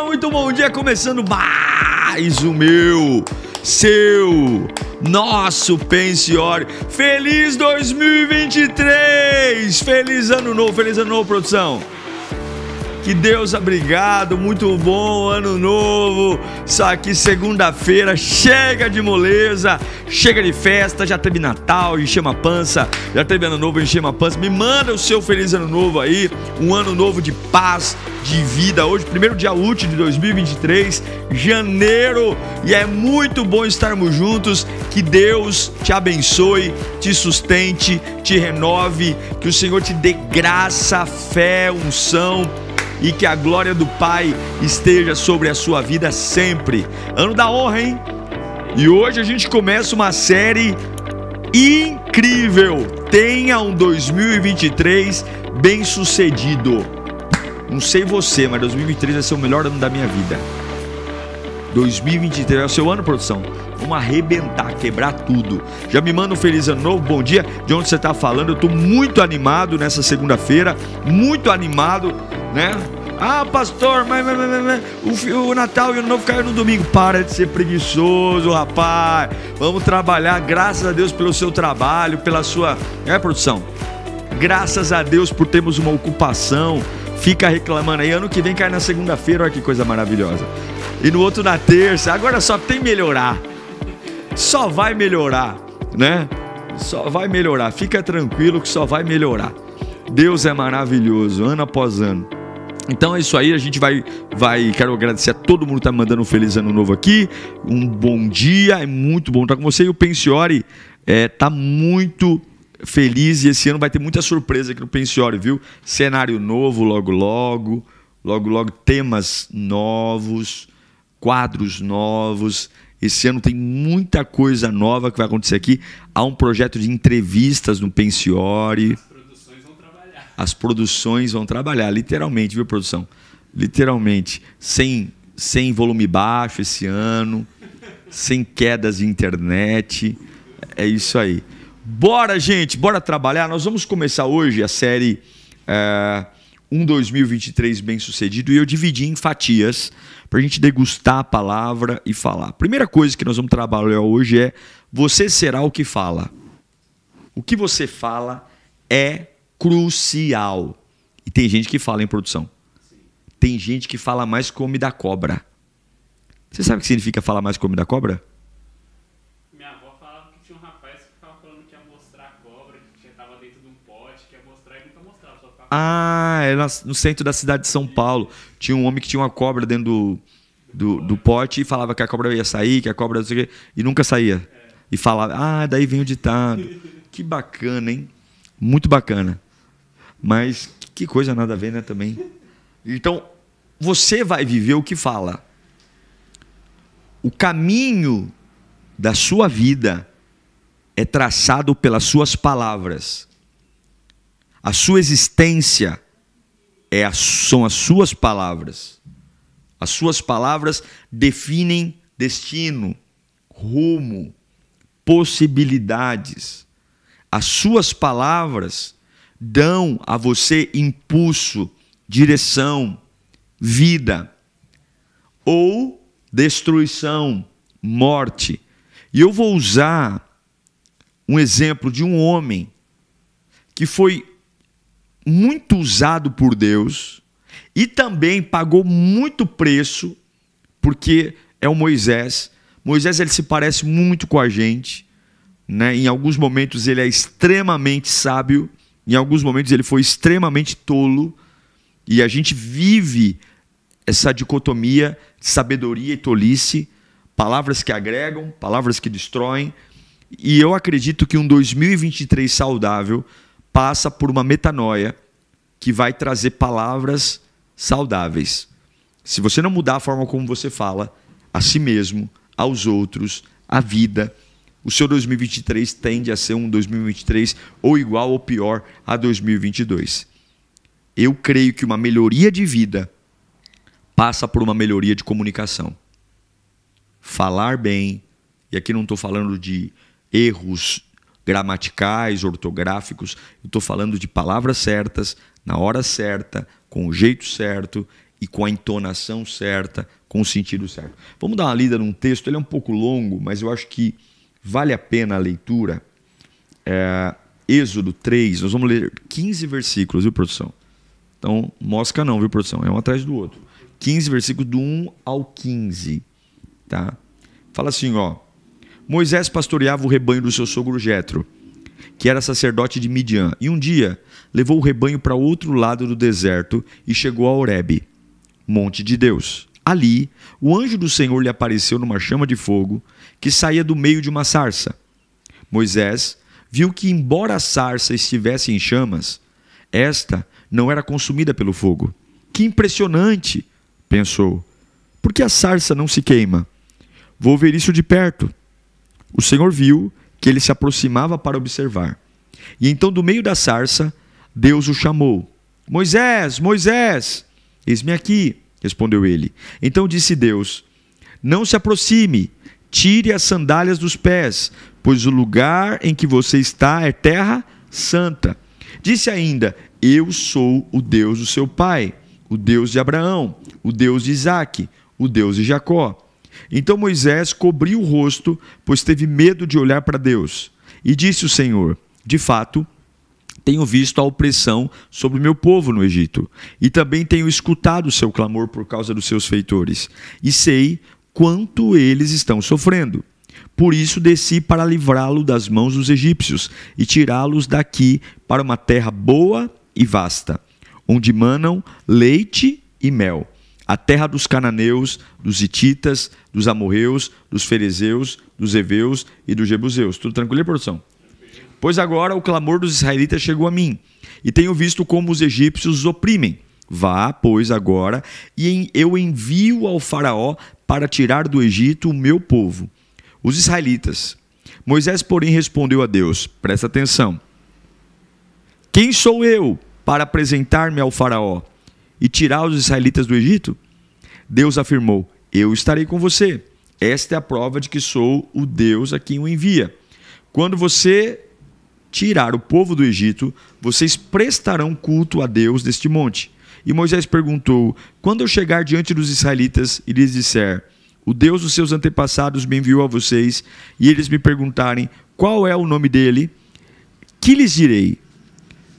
muito bom dia, começando mais o meu, seu, nosso Pensiório. Feliz 2023, feliz ano novo, produção. Que Deus obrigado, muito bom ano novo. Isso aqui segunda-feira, chega de moleza, chega de festa, já teve Natal, enchemos a pança, já teve ano novo, enchemos a pança. Me manda o seu feliz ano novo aí, um ano novo de paz, de vida. Hoje, primeiro dia útil de 2023, janeiro, e é muito bom estarmos juntos. Que Deus te abençoe, te sustente, te renove, que o Senhor te dê graça, fé, unção, e que a glória do Pai esteja sobre a sua vida sempre. Ano da honra, hein? E hoje a gente começa uma série incrível. Tenha um 2023 bem sucedido. Não sei você, mas 2023 vai ser o melhor ano da minha vida. 2023 é o seu ano, produção. Vamos arrebentar, quebrar tudo. Já me manda um feliz ano novo, bom dia. De onde você está falando? Eu estou muito animado nessa segunda-feira. Muito animado, né? Ah, pastor, mas o Natal e o Ano Novo caiu no domingo. Para de ser preguiçoso, rapaz. Vamos trabalhar, graças a Deus pelo seu trabalho, pela sua... produção? Graças a Deus por termos uma ocupação. Fica reclamando aí, ano que vem cai na segunda-feira, olha que coisa maravilhosa. E no outro na terça. Agora só tem melhorar. Só vai melhorar, né? Só vai melhorar. Fica tranquilo que só vai melhorar. Deus é maravilhoso, ano após ano. Então é isso aí, a gente vai. Quero agradecer a todo mundo que está me mandando um feliz ano novo aqui. Um bom dia, é muito bom estar com você. E o Pensiório está muito feliz, e esse ano vai ter muita surpresa aqui no Pensiório, viu? Cenário novo, logo, temas novos, quadros novos. Esse ano tem muita coisa nova que vai acontecer aqui. Há um projeto de entrevistas no Pensiório. As produções vão trabalhar, literalmente, viu, produção? Literalmente. Sem volume baixo esse ano, sem quedas de internet. É isso aí. Bora, gente, bora trabalhar. Nós vamos começar hoje a série 2023 bem sucedido, e eu dividi em fatias para a gente degustar a palavra e falar. A primeira coisa que nós vamos trabalhar hoje é: você será o que fala. O que você fala é crucial. E tem gente que fala em produção. Sim. Tem gente que fala mais que o homem da cobra. Você sabe o que significa falar mais que o homem da cobra? Minha avó falava que tinha um rapaz que ficava falando que ia mostrar a cobra, que estava dentro de um pote, que ia mostrar e nunca mostrava. Só ficava... É no centro da cidade de São Paulo. Tinha um homem que tinha uma cobra dentro do pote e falava que a cobra ia sair, que a cobra não sei o quê, e nunca saía. E falava, daí vem o ditado. Que bacana, hein? Muito bacana. Mas que coisa nada a ver, né, também. Então, você vai viver o que fala. O caminho da sua vida é traçado pelas suas palavras. A sua existência são as suas palavras. As suas palavras definem destino, rumo, possibilidades. As suas palavras dão a você impulso, direção, vida ou destruição, morte. E eu vou usar um exemplo de um homem que foi muito usado por Deus e também pagou muito preço, porque é o Moisés. Moisés, ele se parece muito com a gente, né? Em alguns momentos ele é extremamente sábio, em alguns momentos ele foi extremamente tolo, e a gente vive essa dicotomia de sabedoria e tolice, palavras que agregam, palavras que destroem, e eu acredito que um 2023 saudável passa por uma metanoia que vai trazer palavras saudáveis. Se você não mudar a forma como você fala, a si mesmo, aos outros, à vida, o seu 2023 tende a ser um 2023 ou igual ou pior a 2022. Eu creio que uma melhoria de vida passa por uma melhoria de comunicação. Falar bem, e aqui não estou falando de erros gramaticais, ortográficos, eu estou falando de palavras certas, na hora certa, com o jeito certo, e com a entonação certa, com o sentido certo. Vamos dar uma lida num texto, ele é um pouco longo, mas eu acho que vale a pena a leitura. Êxodo 3, nós vamos ler 15 versículos, viu, produção? Então, mosca não, viu, produção? É um atrás do outro. 15 versículos do 1 ao 15. Tá? Fala assim, ó. Moisés pastoreava o rebanho do seu sogro Jetro, que era sacerdote de Midian, e um dia levou o rebanho para outro lado do deserto e chegou a Horebe, monte de Deus. Ali, o anjo do Senhor lhe apareceu numa chama de fogo que saía do meio de uma sarça. Moisés viu que, embora a sarça estivesse em chamas, esta não era consumida pelo fogo. Que impressionante, pensou. Por que a sarça não se queima? Vou ver isso de perto. O Senhor viu que ele se aproximava para observar. E então, do meio da sarça, Deus o chamou. Moisés, Moisés! Eis-me aqui, respondeu ele. Então disse Deus, não se aproxime, tire as sandálias dos pés, pois o lugar em que você está é terra santa. Disse ainda, eu sou o Deus do seu pai, o Deus de Abraão, o Deus de Isaque, o Deus de Jacó. Então Moisés cobriu o rosto, pois teve medo de olhar para Deus. E disse o Senhor, de fato, tenho visto a opressão sobre o meu povo no Egito, e também tenho escutado o seu clamor por causa dos seus feitores, e sei quanto eles estão sofrendo. Por isso desci para livrá-lo das mãos dos egípcios e tirá-los daqui para uma terra boa e vasta, onde manam leite e mel, a terra dos cananeus, dos hititas, dos amorreus, dos ferezeus, dos heveus e dos jebuseus. Tudo tranquilo, produção? Pois agora o clamor dos israelitas chegou a mim, e tenho visto como os egípcios os oprimem. Vá, pois, agora, e eu envio ao faraó para tirar do Egito o meu povo, os israelitas. Moisés, porém, respondeu a Deus, presta atenção, quem sou eu para apresentar-me ao faraó e tirar os israelitas do Egito? Deus afirmou, eu estarei com você. Esta é a prova de que sou o Deus a quem o envia. Quando você tirar o povo do Egito, vocês prestarão culto a Deus deste monte. E Moisés perguntou, quando eu chegar diante dos israelitas e lhes disser, o Deus dos seus antepassados me enviou a vocês, e eles me perguntarem, qual é o nome dele? Que lhes direi?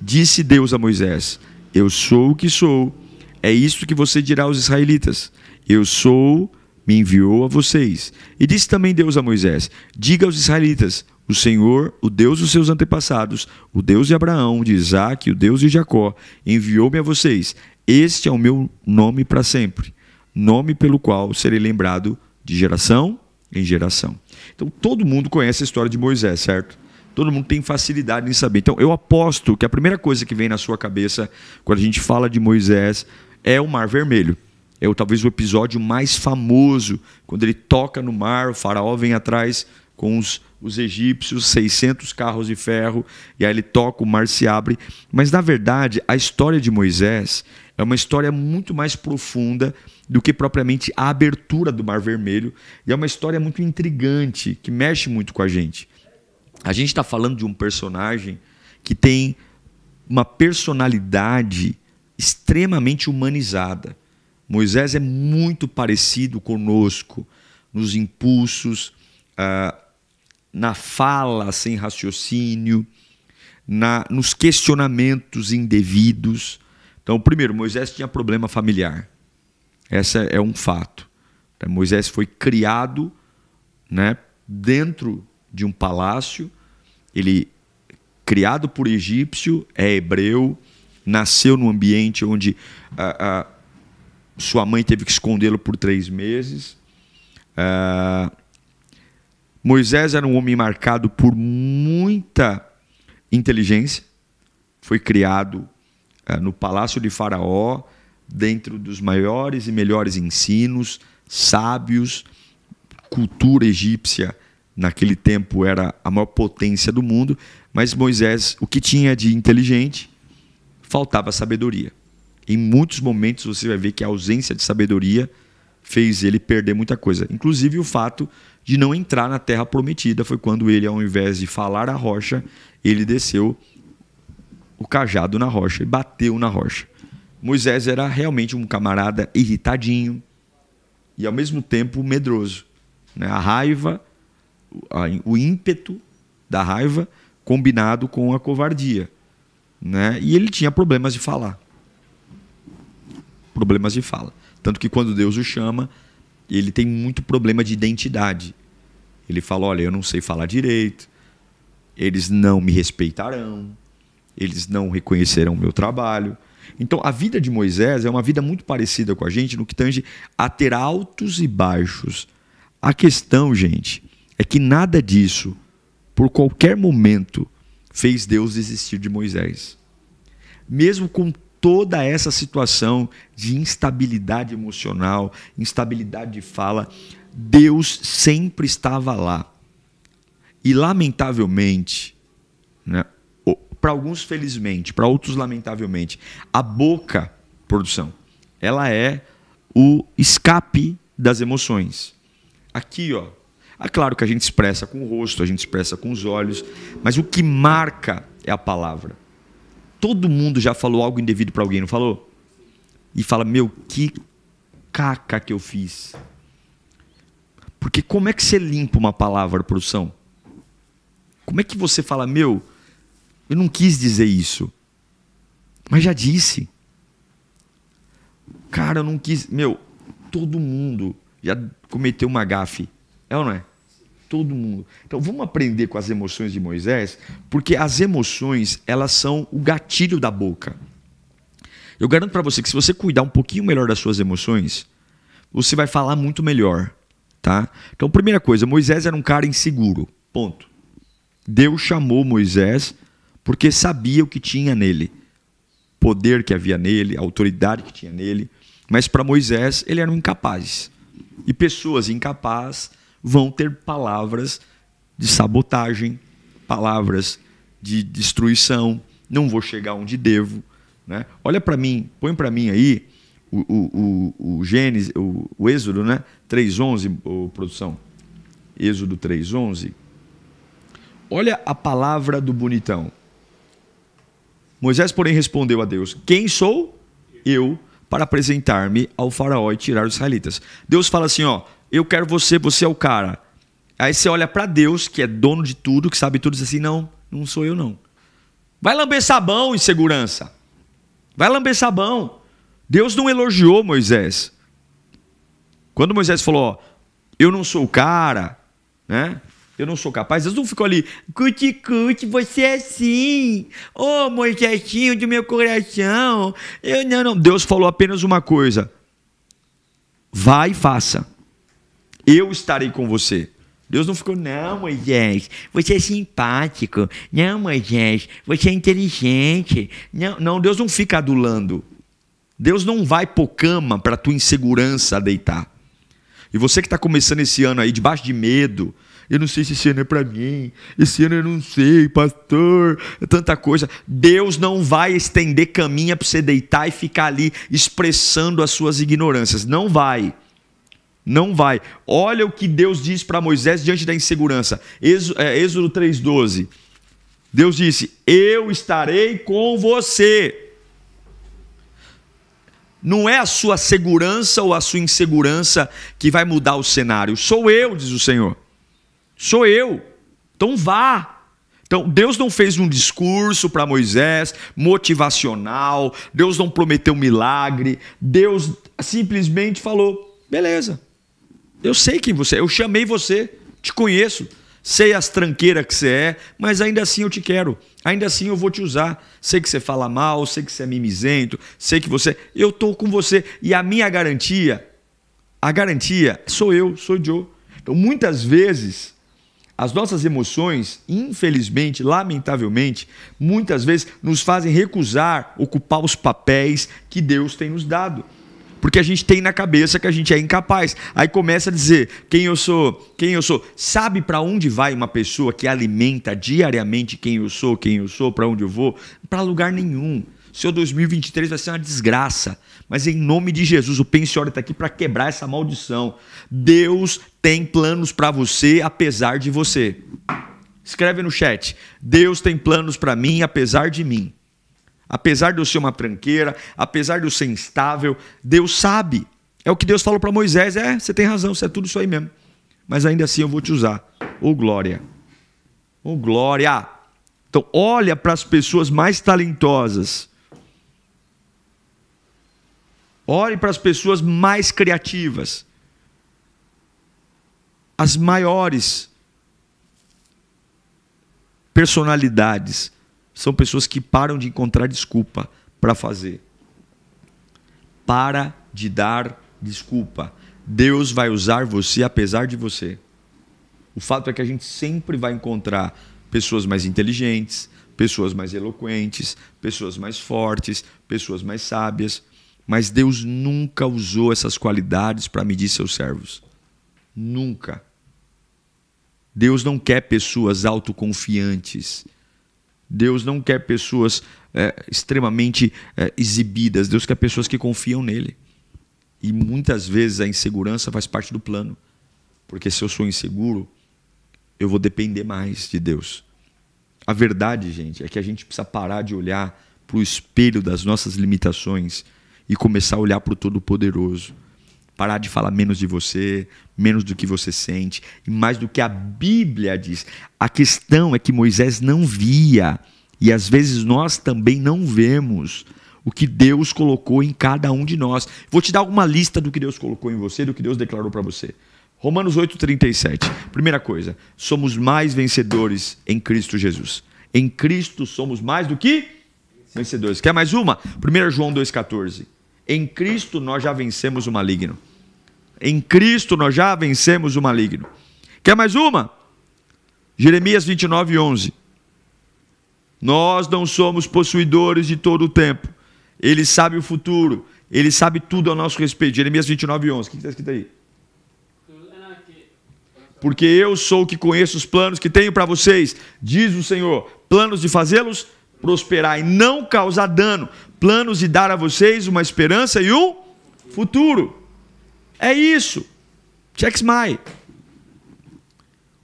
Disse Deus a Moisés, eu sou o que sou. É isto que você dirá aos israelitas. Eu sou, me enviou a vocês. E disse também Deus a Moisés, diga aos israelitas, o Senhor, o Deus dos seus antepassados, o Deus de Abraão, de Isaque, o Deus de Jacó, enviou-me a vocês. Este é o meu nome para sempre, nome pelo qual serei lembrado de geração em geração. Então, todo mundo conhece a história de Moisés, certo? Todo mundo tem facilidade em saber. Então, eu aposto que a primeira coisa que vem na sua cabeça quando a gente fala de Moisés é o Mar Vermelho. É talvez o episódio mais famoso, quando ele toca no mar, o faraó vem atrás com os egípcios, 600 carros de ferro, e aí ele toca, o mar se abre. Mas, na verdade, a história de Moisés é uma história muito mais profunda do que propriamente a abertura do Mar Vermelho, e é uma história muito intrigante, que mexe muito com a gente. A gente está falando de um personagem que tem uma personalidade extremamente humanizada. Moisés é muito parecido conosco nos impulsos, na fala sem raciocínio, nos questionamentos indevidos. Então, primeiro, Moisés tinha problema familiar. Esse é um fato. Moisés foi criado, né, dentro de um palácio. Ele, criado por egípcio, é hebreu, nasceu num ambiente onde sua mãe teve que escondê-lo por 3 meses. Moisés era um homem marcado por muita inteligência. Foi criado no palácio de Faraó, dentro dos maiores e melhores ensinos, sábios. Cultura egípcia, naquele tempo, era a maior potência do mundo. Mas Moisés, o que tinha de inteligente, faltava sabedoria. Em muitos momentos você vai ver que a ausência de sabedoria fez ele perder muita coisa. Inclusive o fato de não entrar na terra prometida foi quando ele, ao invés de falar a rocha, ele desceu o cajado na rocha e bateu na rocha. Moisés era realmente um camarada irritadinho e ao mesmo tempo medroso, né? A raiva, o ímpeto da raiva combinado com a covardia, né? E ele tinha problemas de falar. Problemas de fala. Tanto que quando Deus o chama, ele tem muito problema de identidade. Ele fala, olha, eu não sei falar direito, eles não me respeitarão, eles não reconhecerão o meu trabalho. Então, a vida de Moisés é uma vida muito parecida com a gente no que tange a ter altos e baixos. A questão, gente, é que nada disso, por qualquer momento, fez Deus desistir de Moisés. Mesmo com toda essa situação de instabilidade emocional, instabilidade de fala, Deus sempre estava lá. E, lamentavelmente, né, para alguns felizmente, para outros lamentavelmente, a boca, produção, ela é o escape das emoções. Aqui, ó, é claro que a gente expressa com o rosto, a gente expressa com os olhos, mas o que marca é a palavra. Todo mundo já falou algo indevido para alguém, não falou? E fala, meu, que caca que eu fiz. Porque como é que você limpa uma palavra, produção? Como é que você fala, meu, eu não quis dizer isso, mas já disse. Cara, eu não quis... Meu, todo mundo já cometeu uma gafe. É ou não é? Todo mundo. Então vamos aprender com as emoções de Moisés, porque as emoções, elas são o gatilho da boca. Eu garanto para você que se você cuidar um pouquinho melhor das suas emoções, você vai falar muito melhor, tá? Então, primeira coisa, Moisés era um cara inseguro, ponto. Deus chamou Moisés porque sabia o que tinha nele, poder que havia nele, a autoridade que tinha nele, mas para Moisés ele era um incapaz. E pessoas incapazes vão ter palavras de sabotagem, palavras de destruição, não vou chegar onde devo, né? Olha para mim, põe para mim aí o Gênesis, o Êxodo, né? 3:11, produção. Êxodo 3:11. Olha a palavra do bonitão. Moisés, porém, respondeu a Deus, quem sou eu para apresentar-me ao faraó e tirar os israelitas? Deus fala assim, ó, eu quero você, você é o cara. Aí você olha para Deus, que é dono de tudo, que sabe tudo, e diz assim, não sou eu não. Vai lamber sabão, insegurança. Vai lamber sabão. Deus não elogiou Moisés. Quando Moisés falou, ó, eu não sou o cara, né? Eu não sou capaz. Deus não ficou ali, cuti, você é assim. Ô, Moisésinho do meu coração. Não. Deus falou apenas uma coisa. Vai e faça. Eu estarei com você. Deus não ficou, não, Moisés, você é simpático. Não, Moisés, você é inteligente. Não, Deus não fica adulando. Deus não vai pôr cama para a tua insegurança deitar. E você que está começando esse ano aí debaixo de medo, eu não sei se esse ano é para mim, esse ano eu não sei, pastor, é tanta coisa. Deus não vai estender caminha para você deitar e ficar ali expressando as suas ignorâncias. Não vai. Não vai. Olha o que Deus diz para Moisés diante da insegurança. Êxodo 3:12. Deus disse, eu estarei com você. Não é a sua segurança ou a sua insegurança que vai mudar o cenário. Sou eu, diz o Senhor. Sou eu. Então vá. Então Deus não fez um discurso para Moisés motivacional. Deus não prometeu um milagre. Deus simplesmente falou, beleza. Eu sei quem você é. Eu chamei você. Te conheço. Sei as tranqueiras que você é. Mas ainda assim eu te quero. Ainda assim eu vou te usar. Sei que você fala mal. Sei que você é mimizento. Sei que você... Eu estou com você. E a minha garantia... A garantia sou eu. Sou o Joe. Então muitas vezes... As nossas emoções, infelizmente, lamentavelmente, muitas vezes nos fazem recusar ocupar os papéis que Deus tem nos dado. Porque a gente tem na cabeça que a gente é incapaz. Aí começa a dizer, quem eu sou? Sabe para onde vai uma pessoa que alimenta diariamente quem eu sou, para onde eu vou? Para lugar nenhum. Seu 2023 vai ser uma desgraça. Mas em nome de Jesus, o Pensiório está aqui para quebrar essa maldição. Deus tem planos para você, apesar de você. Escreve no chat. Deus tem planos para mim, apesar de mim. Apesar de eu ser uma tranqueira, apesar de eu ser instável, Deus sabe. É o que Deus falou para Moisés. Você tem razão, você é tudo isso aí mesmo. Mas ainda assim eu vou te usar. Ô glória. Ô glória. Então olha para as pessoas mais talentosas. Olhe para as pessoas mais criativas. As maiores personalidades são pessoas que param de encontrar desculpa para fazer. Para de dar desculpa. Deus vai usar você apesar de você. O fato é que a gente sempre vai encontrar pessoas mais inteligentes, pessoas mais eloquentes, pessoas mais fortes, pessoas mais sábias. Mas Deus nunca usou essas qualidades para medir seus servos. Nunca. Deus não quer pessoas autoconfiantes. Deus não quer pessoas extremamente exibidas. Deus quer pessoas que confiam nele. E muitas vezes a insegurança faz parte do plano. Porque se eu sou inseguro, eu vou depender mais de Deus. A verdade, gente, é que a gente precisa parar de olhar para o espelho das nossas limitações e começar a olhar para o Todo-Poderoso. Parar de falar menos de você, menos do que você sente, e mais do que a Bíblia diz. A questão é que Moisés não via, e às vezes nós também não vemos o que Deus colocou em cada um de nós. Vou te dar uma lista do que Deus colocou em você, do que Deus declarou para você. Romanos 8,37. Primeira coisa, somos mais vencedores em Cristo Jesus. Em Cristo somos mais do que vencedores. Quer mais uma? 1 João 2,14. Em Cristo nós já vencemos o maligno. Em Cristo nós já vencemos o maligno. Quer mais uma? Jeremias 29,11. Nós não somos possuidores de todo o tempo. Ele sabe o futuro. Ele sabe tudo a nosso respeito. Jeremias 29,11. O que está escrito aí? Porque eu sou o que conheço os planos que tenho para vocês, diz o Senhor. Planos de fazê-los prosperar e não causar dano. Planos de dar a vocês uma esperança e um futuro. É isso. Check my.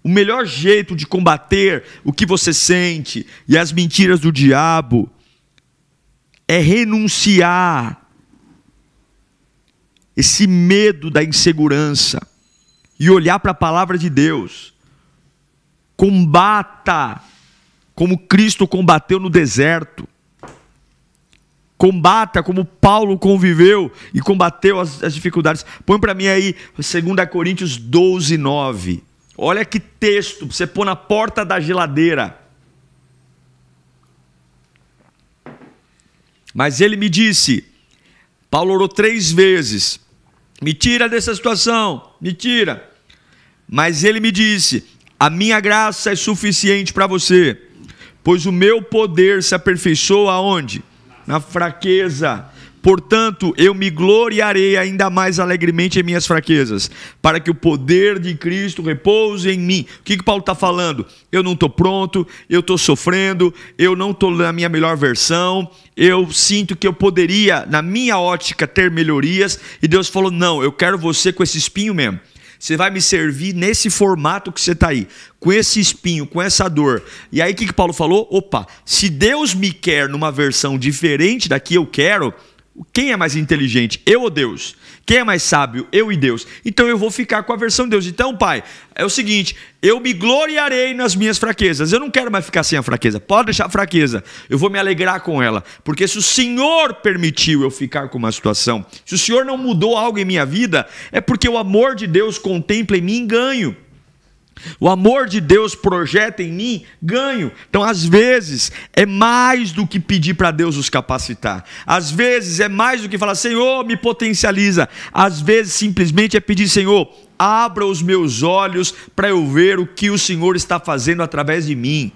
O melhor jeito de combater o que você sente e as mentiras do diabo é renunciar esse medo da insegurança e olhar para a palavra de Deus. Combata como Cristo combateu no deserto. Combata como Paulo conviveu e combateu as dificuldades. Põe para mim aí 2 Coríntios 12:9. Olha que texto, você pôr na porta da geladeira. Mas ele me disse, Paulo orou 3 vezes, me tira dessa situação, me tira. Mas ele me disse, a minha graça é suficiente para você, pois o meu poder se aperfeiçoa aonde? Na fraqueza. Portanto, eu me gloriarei ainda mais alegremente em minhas fraquezas, para que o poder de Cristo repouse em mim. O que Paulo está falando? Eu não estou pronto, eu estou sofrendo, eu não estou na minha melhor versão, eu sinto que eu poderia, na minha ótica, ter melhorias, e Deus falou, não, eu quero você com esse espinho mesmo. Você vai me servir nesse formato que você está aí, com esse espinho, com essa dor. E aí o que Paulo falou? Opa, se Deus me quer numa versão diferente da que eu quero, quem é mais inteligente? Eu ou Deus? Quem é mais sábio? Eu e Deus. Então eu vou ficar com a versão de Deus. Então, Pai, é o seguinte, eu me gloriarei nas minhas fraquezas. Eu não quero mais ficar sem a fraqueza. Pode deixar a fraqueza. Eu vou me alegrar com ela. Porque se o Senhor permitiu eu ficar com uma situação, se o Senhor não mudou algo em minha vida, é porque o amor de Deus contempla em mim ganho. O amor de Deus projeta em mim ganho. Então às vezes é mais do que pedir para Deus nos capacitar. Às vezes é mais do que falar, Senhor, me potencializa. Às vezes simplesmente é pedir, Senhor, abra os meus olhos para eu ver o que o Senhor está fazendo através de mim.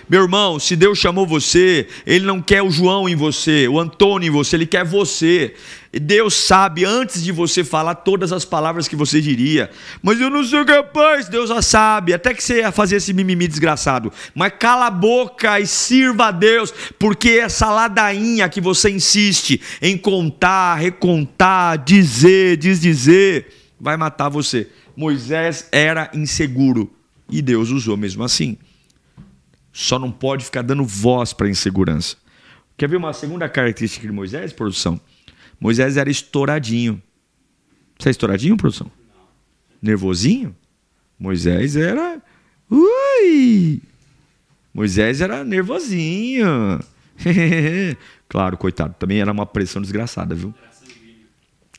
Meu irmão, se Deus chamou você, Ele não quer o João em você, o Antônio em você, Ele quer você. Deus sabe antes de você falar todas as palavras que você diria. Mas eu não sou capaz, Deus já sabe, até que você ia fazer esse mimimi desgraçado. Mas cala a boca e sirva a Deus, porque essa ladainha que você insiste em contar, recontar, dizer, vai matar você. Moisés era inseguro e Deus usou mesmo assim. Só não pode ficar dando voz para a insegurança. Quer ver uma segunda característica de Moisés, produção? Moisés era estouradinho. Você é estouradinho, produção? Não. Nervosinho? Moisés era... Ui! Moisés era nervosinho. Claro, coitado. Também era uma pressão desgraçada, viu? Era sanguíneo.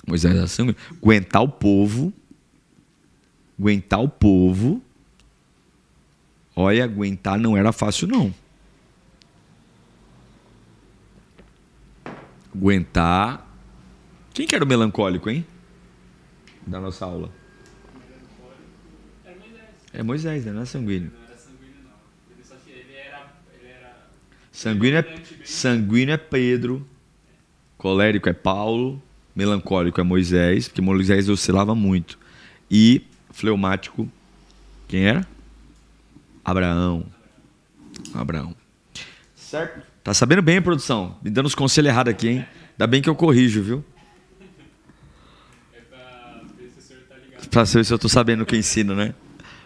Moisés era sanguíneo. Aguentar o povo. Olha, aguentar não era fácil, não. Aguentar. Quem que era o melancólico, hein? Da nossa aula. Era Moisés. É Moisés, né? Não é sanguíneo. Não era sanguíneo, não. Ele só que ele era... Sanguíneo é Pedro. Colérico é Paulo. Melancólico é Moisés, porque Moisés oscilava muito. E fleumático, quem era? Abraão. Certo? Tá sabendo bem, produção? Me dando os conselhos errados aqui, hein? Ainda bem que eu corrijo, viu? É pra ver se o senhor tá ligado. Pra saber se eu tô sabendo o que eu ensino, né?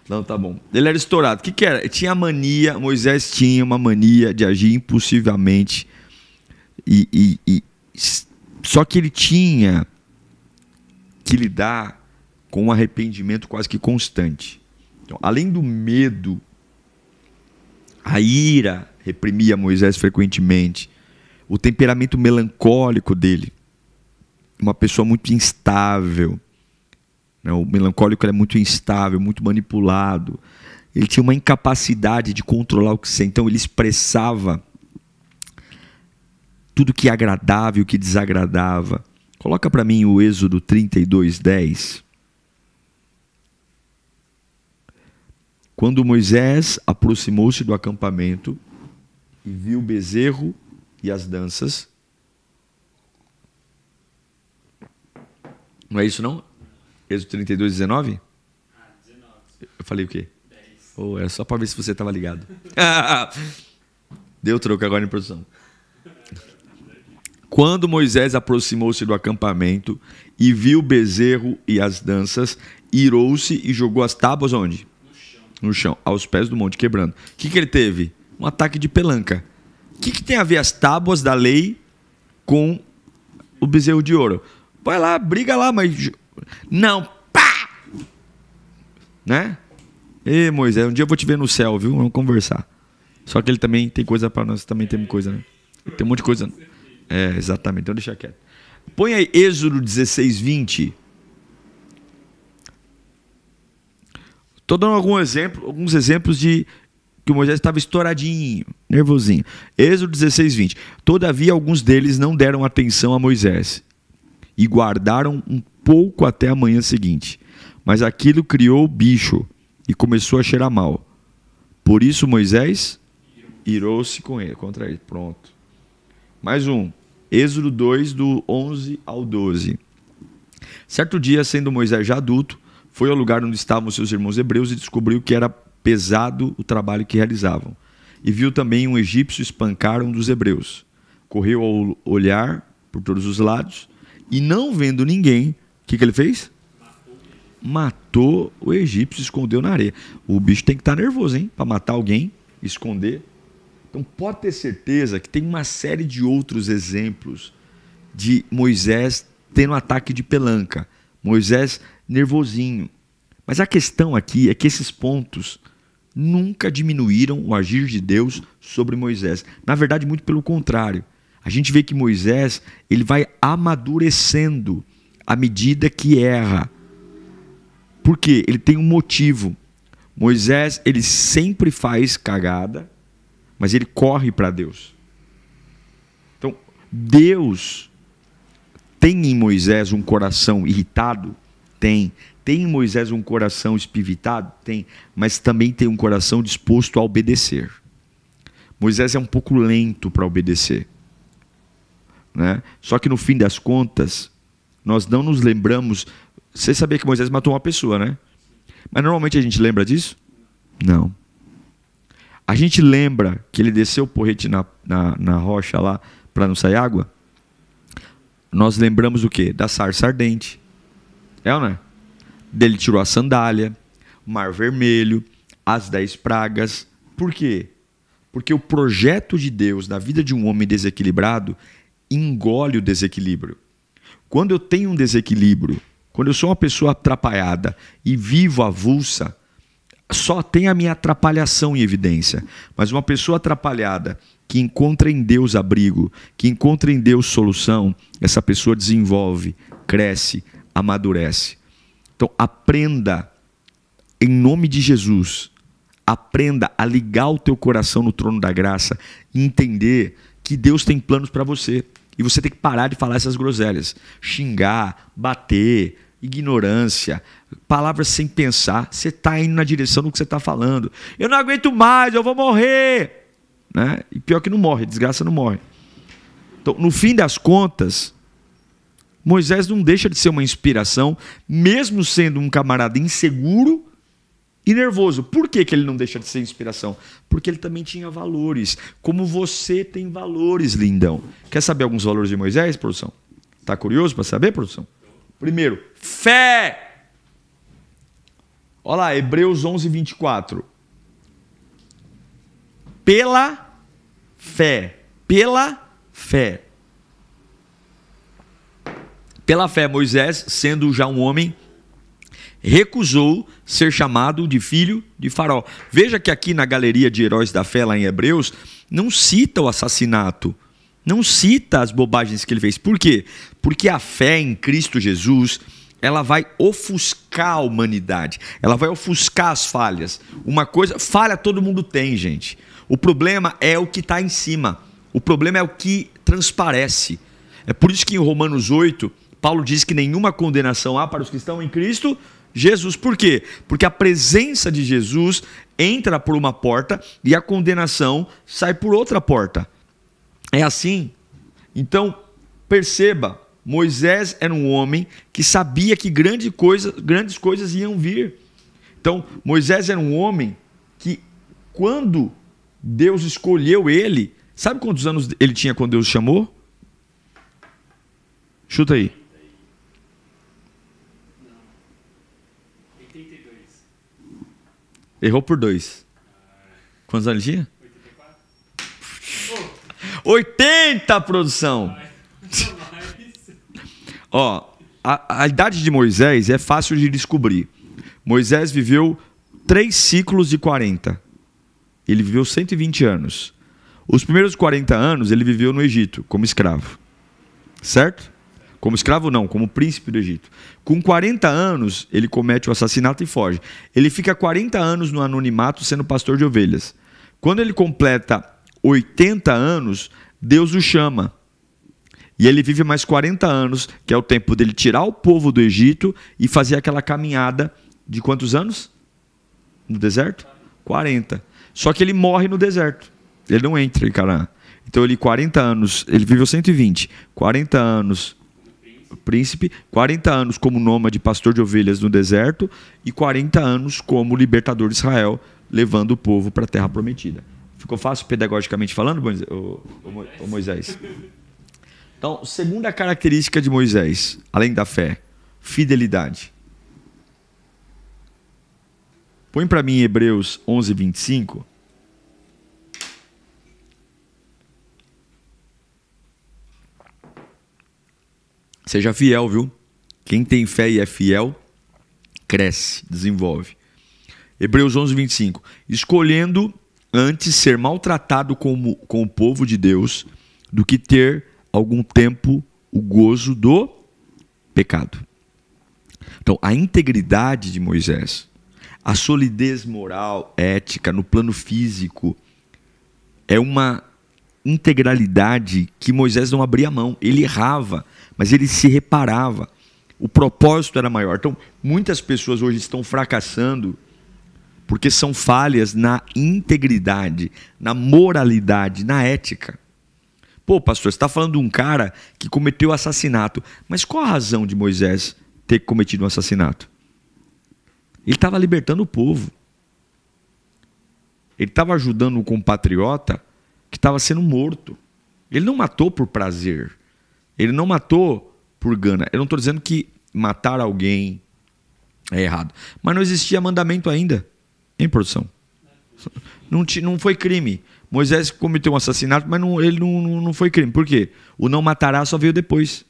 Não, tá bom. Ele era estourado. O que era? Tinha mania, Moisés tinha uma mania de agir impulsivamente. Só que ele tinha que lidar com um arrependimento quase que constante. Então, além do medo, a ira reprimia Moisés frequentemente. O temperamento melancólico dele. Uma pessoa muito instável. O melancólico é muito instável, muito manipulado. Ele tinha uma incapacidade de controlar o que sente. Então ele expressava tudo que agradava e o que desagradava. Coloca para mim o Êxodo 32:10. Quando Moisés aproximou-se do acampamento e viu o bezerro e as danças. Não é isso, não? Êxodo 32:19? Ah, 19. Eu falei o quê? 10. Oh, é só para ver se você estava ligado. Deu troco agora em produção. Quando Moisés aproximou-se do acampamento e viu o bezerro e as danças, irou-se e jogou as tábuas onde? No chão, aos pés do monte, quebrando. O que ele teve? Um ataque de pelanca. O que tem a ver as tábuas da lei com o bezerro de ouro? Vai lá, briga lá, mas... Não, pá! Né? Ei, Moisés, um dia eu vou te ver no céu, viu? Vamos conversar. Só que ele também tem coisa para nós, também temos coisa, né? Tem um monte de coisa. É, exatamente, então deixa quieto. Põe aí Êxodo 16:20. Estou dando alguns exemplos de que o Moisés estava estouradinho, nervosinho. Êxodo 16:20. Todavia, alguns deles não deram atenção a Moisés e guardaram um pouco até a manhã seguinte. Mas aquilo criou bicho e começou a cheirar mal. Por isso Moisés irou-se contra ele. Pronto. Mais um. Êxodo 2, do 11 ao 12. Certo dia, sendo Moisés já adulto, foi ao lugar onde estavam seus irmãos hebreus e descobriu que era pesado o trabalho que realizavam. E viu também um egípcio espancar um dos hebreus. Correu ao olhar por todos os lados e, não vendo ninguém, o que ele fez? Matou o egípcio e escondeu na areia. O bicho tem que estar nervoso, hein? Para matar alguém, esconder. Então pode ter certeza que tem uma série de outros exemplos de Moisés tendo um ataque de pelanca. Moisés nervosinho. Mas a questão aqui é que esses pontos nunca diminuíram o agir de Deus sobre Moisés. Na verdade, muito pelo contrário. A gente vê que Moisés ele vai amadurecendo à medida que erra. Por quê? Ele tem um motivo. Moisés ele sempre faz cagada, mas ele corre para Deus. Então, Deus tem em Moisés um coração irritado? Tem. Tem em Moisés um coração espivitado? Tem. Mas também tem um coração disposto a obedecer. Moisés é um pouco lento para obedecer, né? Só que no fim das contas, nós não nos lembramos. Você sabia que Moisés matou uma pessoa, né? Mas normalmente a gente lembra disso? Não. A gente lembra que ele desceu o porrete na rocha lá para não sair água? Nós lembramos o quê? Da sarça ardente. É ou não é? Dele tirou a sandália, o mar vermelho, as 10 pragas. Por quê? Porque o projeto de Deus na vida de um homem desequilibrado engole o desequilíbrio. Quando eu tenho um desequilíbrio, quando eu sou uma pessoa atrapalhada e vivo avulsa, só tem a minha atrapalhação em evidência. Mas uma pessoa atrapalhada que encontra em Deus abrigo, que encontra em Deus solução, essa pessoa desenvolve, cresce, amadurece. Então aprenda, em nome de Jesus, aprenda a ligar o teu coração no trono da graça e entender que Deus tem planos para você. E você tem que parar de falar essas groselhas. Xingar, bater, ignorância, palavras sem pensar. Você está indo na direção do que você está falando. Eu não aguento mais, eu vou morrer. Né? E pior que não morre, desgraça não morre. Então, no fim das contas, Moisés não deixa de ser uma inspiração, mesmo sendo um camarada inseguro e nervoso. Por que ele não deixa de ser inspiração? Porque ele também tinha valores. Como você tem valores, lindão. Quer saber alguns valores de Moisés, produção? Está curioso para saber, produção? Primeiro, fé. Olha lá, Hebreus 11, 24. Pela fé. Pela fé. Pela fé, Moisés, sendo já um homem, recusou ser chamado de filho de Faraó. Veja que aqui na galeria de heróis da fé, lá em Hebreus, não cita o assassinato, não cita as bobagens que ele fez. Por quê? Porque a fé em Cristo Jesus, ela vai ofuscar a humanidade, ela vai ofuscar as falhas. Uma coisa, falha todo mundo tem, gente. O problema é o que está em cima, o problema é o que transparece. É por isso que em Romanos 8, Paulo diz que nenhuma condenação há para os que estão em Cristo Jesus. Por quê? Porque a presença de Jesus entra por uma porta e a condenação sai por outra porta. É assim. Então, perceba, Moisés era um homem que sabia que grandes coisas iam vir. Então, Moisés era um homem que, quando Deus escolheu ele, sabe quantos anos ele tinha quando Deus o chamou? Chuta aí. 82. Errou por 2. Quantos anos ele tinha? 80, produção! Ó, a idade de Moisés é fácil de descobrir. Moisés viveu 3 ciclos de 40. Ele viveu 120 anos. Os primeiros 40 anos ele viveu no Egito, como escravo. Certo? Como escravo não, como príncipe do Egito. Com 40 anos, ele comete o assassinato e foge. Ele fica 40 anos no anonimato sendo pastor de ovelhas. Quando ele completa 80 anos, Deus o chama. E ele vive mais 40 anos, que é o tempo dele tirar o povo do Egito e fazer aquela caminhada de quantos anos? No deserto? 40. Só que ele morre no deserto. Ele não entra em Canaã. Então ele 40 anos, ele viveu 120. 40 anos príncipe, 40 anos como nômade pastor de ovelhas no deserto e 40 anos como libertador de Israel, levando o povo para a terra prometida. Ficou fácil pedagogicamente falando, Moisés? Então, segunda característica de Moisés, além da fé, fidelidade. Põe para mim Hebreus 11, 25. Seja fiel, viu? Quem tem fé e é fiel, cresce, desenvolve. Hebreus 11, 25. Escolhendo antes ser maltratado com o povo de Deus do que ter algum tempo o gozo do pecado. Então, a integridade de Moisés, a solidez moral, ética, no plano físico, é uma integralidade que Moisés não abria mão. Ele errava, mas ele se reparava. O propósito era maior. Então, muitas pessoas hoje estão fracassando porque são falhas na integridade, na moralidade, na ética. Pô, pastor, você está falando de um cara que cometeu assassinato. Mas qual a razão de Moisés ter cometido um assassinato? Ele estava libertando o povo. Ele estava ajudando um compatriota que estava sendo morto. Ele não matou por prazer. Ele não matou por gana. Eu não estou dizendo que matar alguém é errado. Mas não existia mandamento ainda. Em produção. Não foi crime. Moisés cometeu um assassinato, mas ele não foi crime. Por quê? O não matarás só veio depois.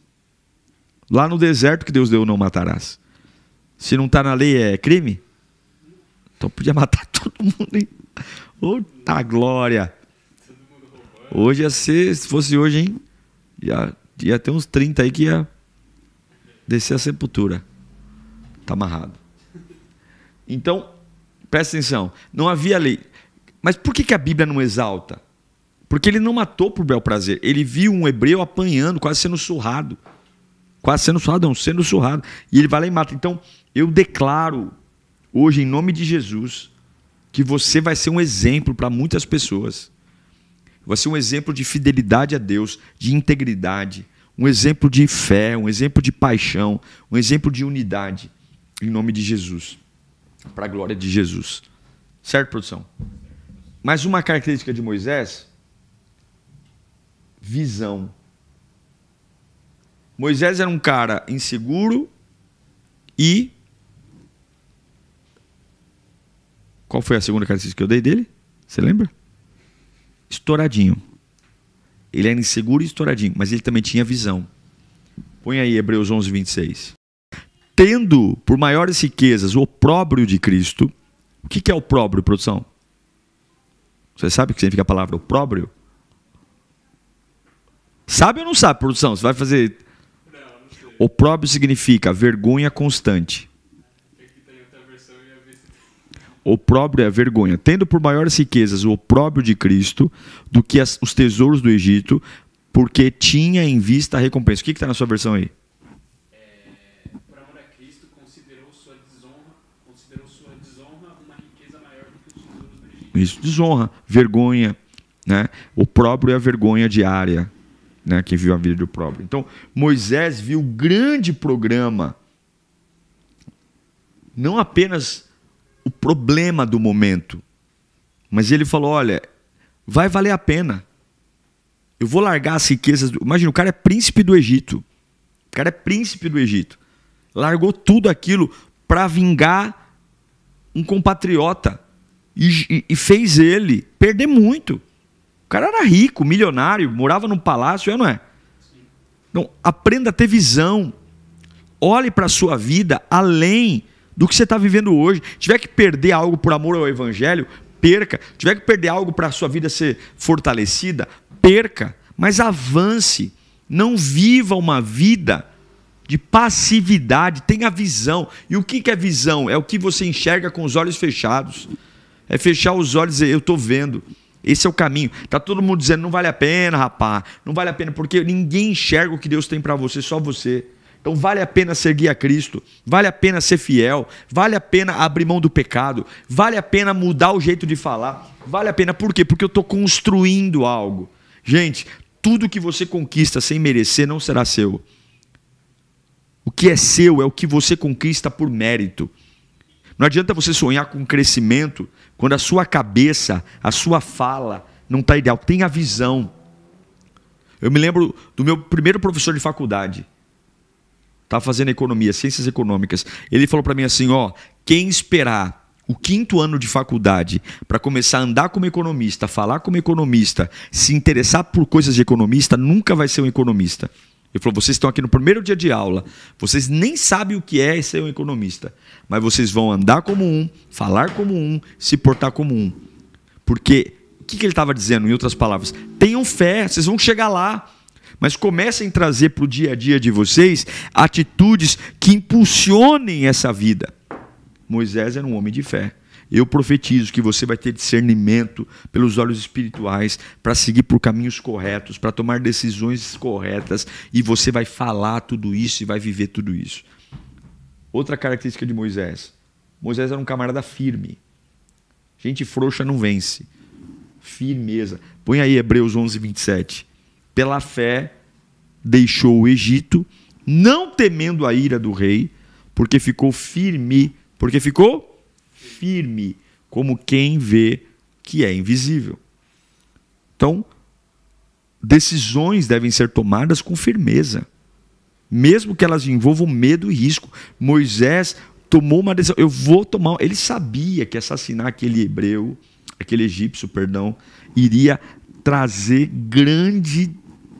Lá no deserto que Deus deu o não matarás. Se não está na lei, é crime? Então podia matar todo mundo, hein? Outra glória! Hoje ia ser, se fosse hoje, hein? Ia ter uns 30 aí que ia descer a sepultura. Está amarrado. Então, presta atenção. Não havia lei. Mas por que a Bíblia não exalta? Porque ele não matou por bel prazer. Ele viu um hebreu apanhando, quase sendo surrado. Quase sendo surrado, não, sendo surrado. E ele vai lá e mata. Então, eu declaro hoje, em nome de Jesus, que você vai ser um exemplo para muitas pessoas. Vai ser um exemplo de fidelidade a Deus, de integridade, um exemplo de fé, um exemplo de paixão, um exemplo de unidade, em nome de Jesus, para a glória de Jesus. Certo, produção? Mais uma característica de Moisés: visão. Moisés era um cara inseguro e... Qual foi a segunda característica que eu dei dele? Você lembra? Estouradinho. Ele era inseguro e estouradinho, mas ele também tinha visão. Põe aí Hebreus 11, 26. Tendo por maiores riquezas o opróbrio de Cristo. O que é opróbrio, produção? Você sabe o que significa a palavra opróbrio? Sabe ou não sabe, produção? Você vai fazer... Opróbrio significa vergonha constante. Opróbrio é a vergonha. Tendo por maiores riquezas o opróbrio de Cristo do que os tesouros do Egito, porque tinha em vista a recompensa. O que está na sua versão aí? Por amor a Cristo, considerou sua desonra uma riqueza maior do que os tesouros do Egito. Isso, desonra, vergonha, né? Opróbrio é a vergonha diária, né? Quem viu a vida do opróbrio. Então, Moisés viu o grande programa, não apenas o problema do momento, mas ele falou: olha, vai valer a pena. Eu vou largar as riquezas. Imagina, o cara é príncipe do Egito. O cara é príncipe do Egito. Largou tudo aquilo para vingar um compatriota e fez ele perder muito. O cara era rico, milionário, morava num palácio, é ou não é? Então, aprenda a ter visão. Olhe para a sua vida além do que você está vivendo hoje. Tiver que perder algo por amor ao Evangelho, perca. Tiver que perder algo para a sua vida ser fortalecida, perca. Mas avance. Não viva uma vida de passividade. Tenha visão. E o que é visão? É o que você enxerga com os olhos fechados. É fechar os olhos e dizer: eu estou vendo. Esse é o caminho. Está todo mundo dizendo: não vale a pena, rapaz. Não vale a pena, porque ninguém enxerga o que Deus tem para você, só você. Então vale a pena seguir a Cristo, vale a pena ser fiel, vale a pena abrir mão do pecado, vale a pena mudar o jeito de falar, vale a pena. Por quê? Porque eu estou construindo algo. Gente, tudo que você conquista sem merecer não será seu. O que é seu é o que você conquista por mérito. Não adianta você sonhar com crescimento quando a sua cabeça, a sua fala não está ideal. Tenha visão. Eu me lembro do meu primeiro professor de faculdade. Estava fazendo economia, ciências econômicas. Ele falou para mim assim: ó, quem esperar o 5º ano de faculdade para começar a andar como economista, falar como economista, se interessar por coisas de economista, nunca vai ser um economista. Ele falou: vocês estão aqui no primeiro dia de aula, vocês nem sabem o que é ser um economista, mas vocês vão andar como um, falar como um, se portar como um. Porque, o que ele estava dizendo, em outras palavras? Tenham fé, vocês vão chegar lá. Mas comecem a trazer para o dia a dia de vocês atitudes que impulsionem essa vida. Moisés era um homem de fé. Eu profetizo que você vai ter discernimento pelos olhos espirituais para seguir por caminhos corretos, para tomar decisões corretas, e você vai falar tudo isso e vai viver tudo isso. Outra característica de Moisés: Moisés era um camarada firme. Gente frouxa não vence. Firmeza. Põe aí Hebreus 11, 27. Pela fé deixou o Egito, não temendo a ira do rei, porque ficou firme. Porque ficou firme, como quem vê que é invisível. Então, decisões devem ser tomadas com firmeza, mesmo que elas envolvam medo e risco. Moisés tomou uma decisão. Ele sabia que assassinar aquele hebreu aquele egípcio, perdão, iria trazer grande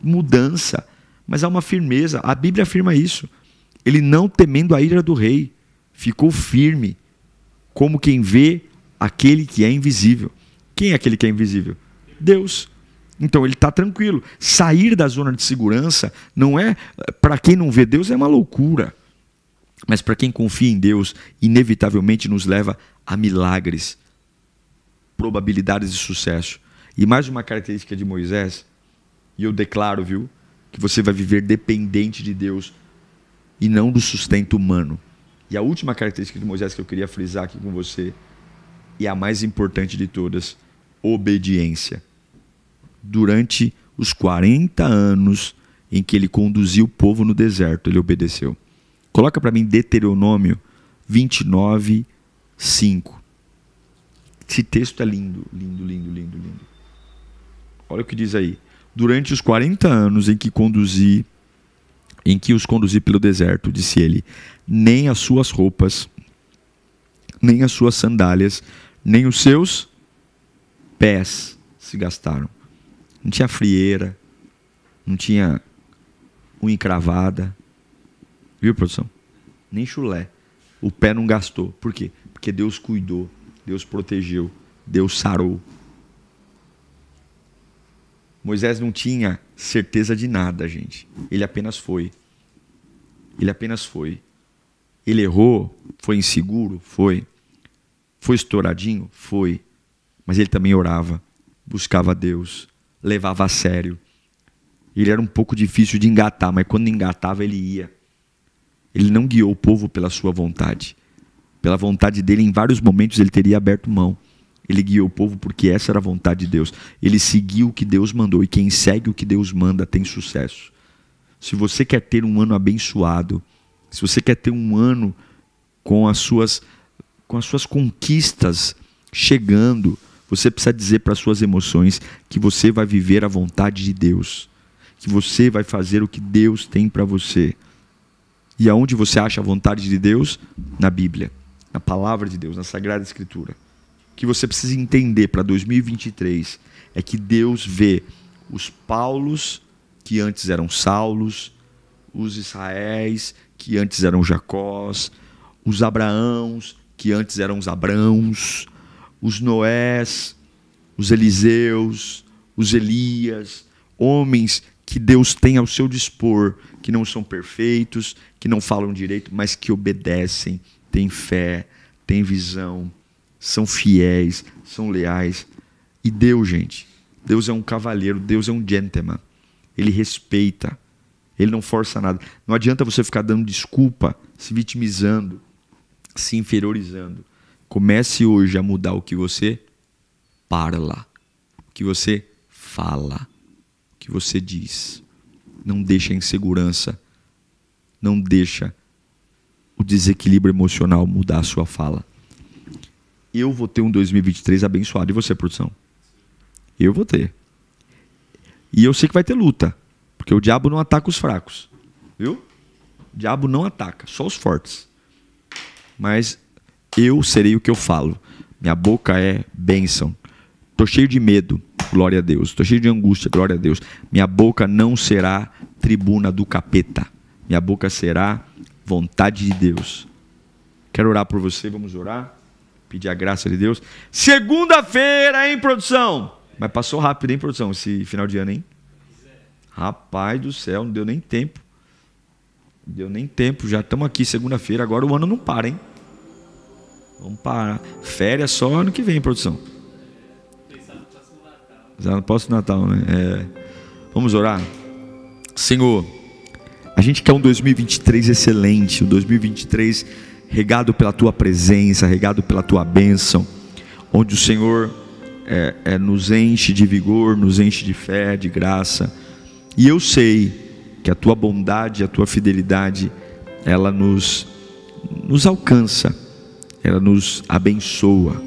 mudança. Mas há uma firmeza, a Bíblia afirma isso. Ele, não temendo a ira do rei, ficou firme, como quem vê aquele que é invisível. Quem é aquele que é invisível? Deus. Então ele está tranquilo. Sair da zona de segurança não é, para quem não vê Deus, é uma loucura. Mas para quem confia em Deus, inevitavelmente nos leva a milagres, probabilidades de sucesso. E mais uma característica de Moisés, e eu declaro, viu, que você vai viver dependente de Deus e não do sustento humano. E a última característica de Moisés que eu queria frisar aqui com você, e a mais importante de todas, obediência. Durante os 40 anos em que ele conduziu o povo no deserto, ele obedeceu. Coloca para mim Deuteronômio 29, 5. Esse texto é lindo, lindo, lindo, lindo, lindo. Olha o que diz aí. Durante os 40 anos em que os conduzi pelo deserto, disse ele, nem as suas roupas, nem as suas sandálias, nem os seus pés se gastaram. Não tinha frieira, não tinha unha encravada. Viu, produção? Nem chulé. O pé não gastou. Por quê? Porque Deus cuidou, Deus protegeu, Deus sarou. Moisés não tinha certeza de nada, gente. Ele apenas foi. Ele apenas foi. Ele errou? Foi inseguro? Foi. Foi estouradinho? Foi. Mas ele também orava, buscava Deus, levava a sério. Ele era um pouco difícil de engatar, mas quando engatava ele ia. Ele não guiou o povo pela sua vontade. Pela vontade dele, em vários momentos ele teria aberto mão. Ele guiou o povo porque essa era a vontade de Deus. Ele seguiu o que Deus mandou. E quem segue o que Deus manda tem sucesso. Se você quer ter um ano abençoado, se você quer ter um ano com as suas conquistas chegando, você precisa dizer para as suas emoções que você vai viver a vontade de Deus. Que você vai fazer o que Deus tem para você. E aonde você acha a vontade de Deus? Na Bíblia, na Palavra de Deus, na Sagrada Escritura. O que você precisa entender para 2023 é que Deus vê os Paulos, que antes eram Saulos, os Israéis, que antes eram Jacós, os Abraãos, que antes eram os Abrãos, os Noés, os Eliseus, os Elias, homens que Deus tem ao seu dispor, que não são perfeitos, que não falam direito, mas que obedecem, têm fé, têm visão, são fiéis, são leais. E Deus, gente, Deus é um cavalheiro, Deus é um gentleman. Ele respeita, ele não força nada. Não adianta você ficar dando desculpa, se vitimizando, se inferiorizando. Comece hoje a mudar o que você parla, o que você fala, o que você diz. Não deixa a insegurança, não deixa o desequilíbrio emocional mudar a sua fala. Eu vou ter um 2023 abençoado. E você, produção? Eu vou ter. E eu sei que vai ter luta. Porque o diabo não ataca os fracos. Viu? O diabo não ataca, só os fortes. Mas eu serei o que eu falo. Minha boca é bênção. Estou cheio de medo, glória a Deus. Estou cheio de angústia, glória a Deus. Minha boca não será tribuna do capeta. Minha boca será vontade de Deus. Quero orar por você, vamos orar. Pedir a graça de Deus. Segunda-feira, hein, produção? Mas passou rápido, hein, produção, esse final de ano, hein? Rapaz do céu, não deu nem tempo. Não deu nem tempo, já estamos aqui segunda-feira, agora o ano não para, hein? Vamos parar. Férias só ano que vem, produção. Já no próximo Natal, né? Vamos orar? Senhor, a gente quer um 2023 excelente, um 2023 regado pela Tua presença, regado pela Tua bênção, onde o Senhor nos enche de vigor, nos enche de fé, de graça. E eu sei que a Tua bondade, a Tua fidelidade, ela nos alcança, ela nos abençoa.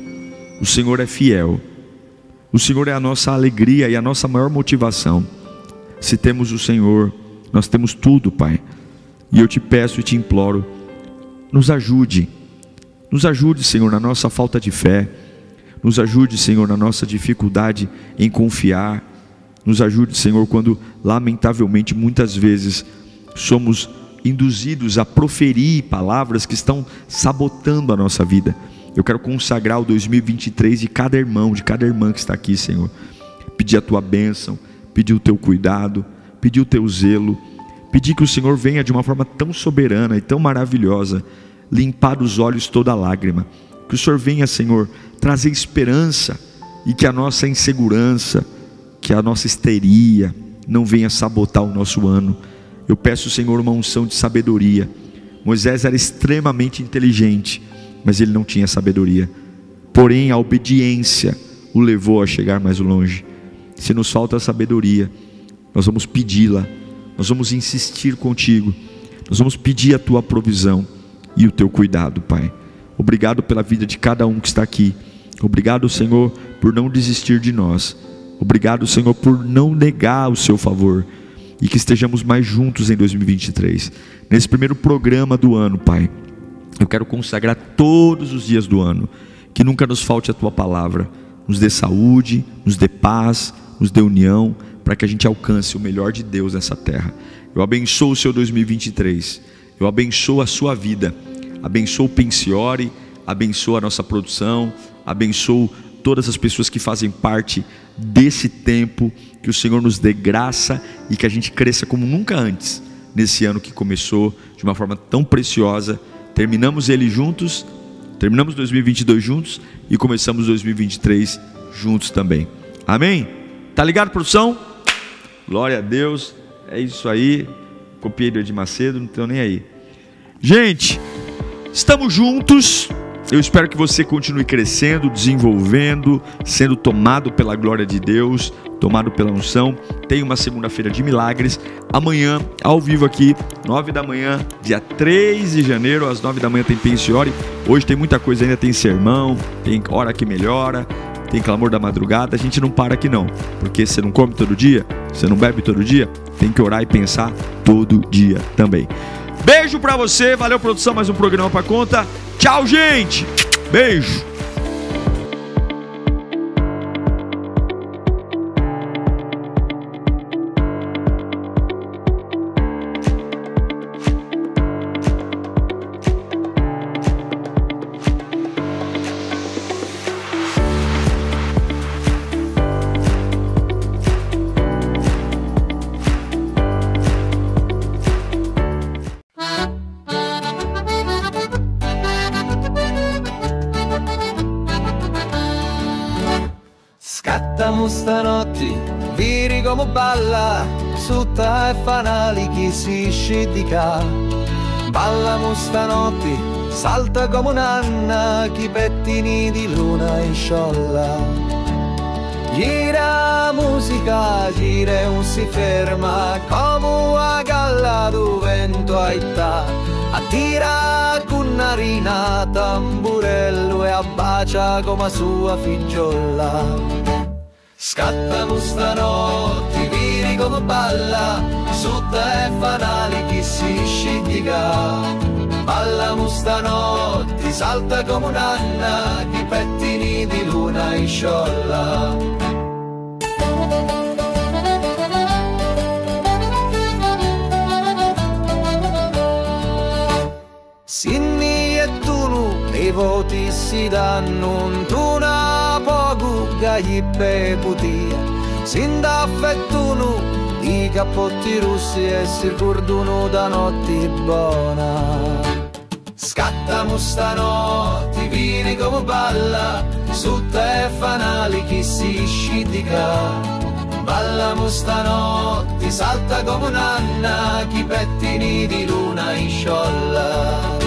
O Senhor é fiel, o Senhor é a nossa alegria e a nossa maior motivação. Se temos o Senhor, nós temos tudo, Pai. E eu te peço e te imploro, nos ajude, Senhor, na nossa falta de fé. Nos ajude, Senhor, na nossa dificuldade em confiar. Nos ajude, Senhor, quando lamentavelmente muitas vezes somos induzidos a proferir palavras que estão sabotando a nossa vida. Eu quero consagrar o 2023 de cada irmão, de cada irmã que está aqui, Senhor. Pedir a Tua bênção, pedir o Teu cuidado, pedir o Teu zelo, pedir que o Senhor venha de uma forma tão soberana e tão maravilhosa, limpar dos olhos toda lágrima. Que o Senhor venha, Senhor, trazer esperança, e que a nossa insegurança, que a nossa histeria não venha sabotar o nosso ano. Eu peço, Senhor, uma unção de sabedoria. Moisés era extremamente inteligente, mas ele não tinha sabedoria. Porém, a obediência o levou a chegar mais longe. Se nos falta a sabedoria, nós vamos pedi-la, nós vamos insistir contigo, nós vamos pedir a Tua provisão e o Teu cuidado, Pai. Obrigado pela vida de cada um que está aqui. Obrigado, Senhor, por não desistir de nós. Obrigado, Senhor, por não negar o Seu favor. E que estejamos mais juntos em 2023. Nesse primeiro programa do ano, Pai, eu quero consagrar todos os dias do ano. Que nunca nos falte a Tua palavra. Nos dê saúde, nos dê paz, nos dê união, para que a gente alcance o melhor de Deus nessa terra. Eu abençoo o seu 2023. Eu abençoo a sua vida. Abençoo o Pensiore, abençoo a nossa produção, abençoo todas as pessoas que fazem parte desse tempo. Que o Senhor nos dê graça e que a gente cresça como nunca antes, nesse ano que começou de uma forma tão preciosa. Terminamos ele juntos, terminamos 2022 juntos e começamos 2023 juntos também. Amém? Tá ligado, produção? Glória a Deus, é isso aí. Copiei do Edir Macedo, não tô nem aí. Gente, estamos juntos. Eu espero que você continue crescendo, desenvolvendo, sendo tomado pela glória de Deus, tomado pela unção. Tem uma segunda-feira de milagres. Amanhã, ao vivo aqui, 9 da manhã, dia 3 de janeiro, às 9 da manhã tem Pensiore. Hoje tem muita coisa ainda, tem sermão, tem hora que melhora, tem clamor da madrugada. A gente não para aqui não, porque você não come todo dia, você não bebe todo dia, tem que orar e pensar todo dia também. Beijo pra você, valeu produção, mais um programa pra conta. Tchau, gente, beijo. Stanotte, viri come balla, sutta e fanali chi si scidica. Ballamo stanotte, salta come un'anna, chi pettini di luna in sciolla. Gira musica, gira e non si ferma, come una galla do vento aitta. Attira con narina, tamburello e abbacia come a sua figliola. Scattamo stanotte, viri come balla, sutta e fanali chi si scidica. Ballamo stanotte, salta come un'anna, chi pettini di luna in sciolla. Sinni e Tunu, i voti si danno, Tuna poco gli bevutia. Sinda affettuno, i cappotti russi e si ricordano da notte buona. Scattamo stanotte, vini come balla, sutta e fanali chi si scidica. Ballamo stanotte, salta come un'anna, chi pettini di luna in sciolla.